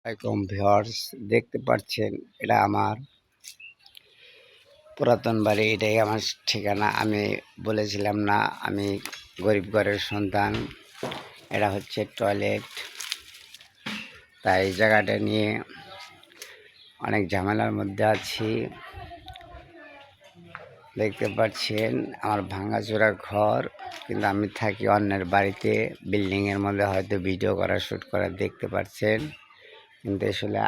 Viewers, দেখতে পাচ্ছেন এটা আমার পুরাতন বাড়ি। এটাই আমার ঠিকানা। আমি বলেছিলাম না আমি গরিব ঘরের সন্তান। এটা হচ্ছে টয়লেট। তাই এই জায়গাটা নিয়ে অনেক ঝামেলার মধ্যে আছি। দেখতে পাচ্ছেন আমার ভাঙাচোরা ঘর, কিন্তু আমি থাকি অন্যের বাড়িতে, বিল্ডিংয়ের মধ্যে। হয়তো ভিডিও করা, শ্যুট করা দেখতে পাচ্ছেন, কিন্তু আসলে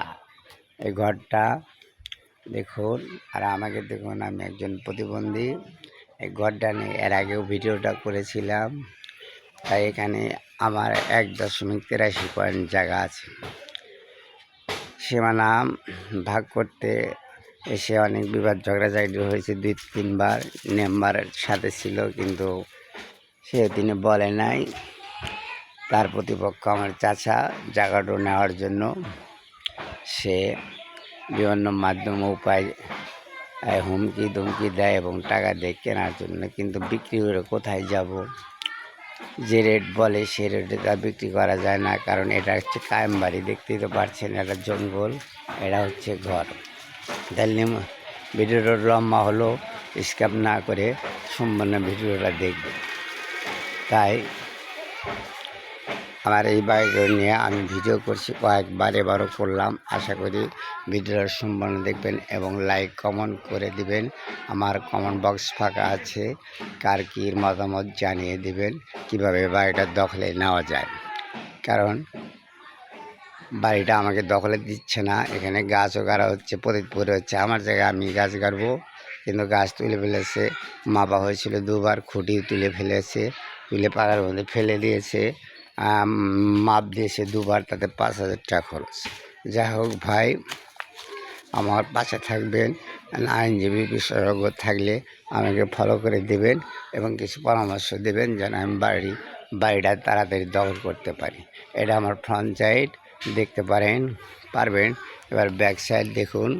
এই ঘরটা দেখুন। আর আমাকে দেখুন, আমি একজন প্রতিবন্ধী। এই ঘরটা নিয়ে এর আগেও ভিডিওটা করেছিলাম। তাই এখানে আমার 1.83 জায়গা আছে। সীমানা ভাগ করতে এসে অনেক বিবাদ ঝগড়াঝাটি হয়েছে 2-3 বার। মেম্বারের সাথে ছিল, কিন্তু সে তিনি বলে নাই। তার প্রতিপক্ষ আমার চাচা জায়গাটা নেওয়ার জন্য সে বিভিন্ন মাধ্যম উপায় হুমকি ধমকি দেয় এবং টাকা দেয় কেনার জন্য, কিন্তু বিক্রি করে কোথায় যাব? যে রেট বলে সে রেটে তা বিক্রি করা যায় না, কারণ এটা হচ্ছে কায়েম বাড়ি। দেখতেই তো পারছেন, এটা জঙ্গল, এটা হচ্ছে ঘর। তাহলে ভিডিওটা লম্বা হলো, স্কিপ না করে সম্পূর্ণ ভিডিওটা দেখবে। তাই আমার এই বাড়িটা নিয়ে আমি ভিডিও করছি কয়েকবার, এবারও করলাম। আশা করি ভিডিওটা সম্পূর্ণ দেখবেন এবং লাইক কমেন্ট করে দিবেন। আমার কমেন্ট বক্স ফাঁকা আছে, কার কী মতামত জানিয়ে দিবেন কিভাবে বাড়িটা দখলে নেওয়া যায়। কারণ বাড়িটা আমাকে দখলে দিচ্ছে না। এখানে গাছও গাড়া হচ্ছে, পরে হচ্ছে। আমার জায়গায় আমি গাছ গাড়বো, কিন্তু গাছ তুলে ফেলেছে। মাপা হয়েছিল 2 বার, খুঁটি তুলে ফেলেছে, তুলে পাকার মধ্যে ফেলে দিয়েছে। মাপ দিয়েছে 2 বার, তাতে 5,000 টাকা খরচ। যাই হোক ভাই, আমার পাশে থাকবেন। আইনজীবী বিশেষজ্ঞ থাকলে আমাকে ফলো করে দেবেন এবং কিছু পরামর্শ দেবেন, যেন আমি বাড়িটা তাড়াতাড়ি দখল করতে পারি। এটা আমার ফ্রন্ট সাইড, দেখতে পারবেন। এবার ব্যাক সাইড দেখুন।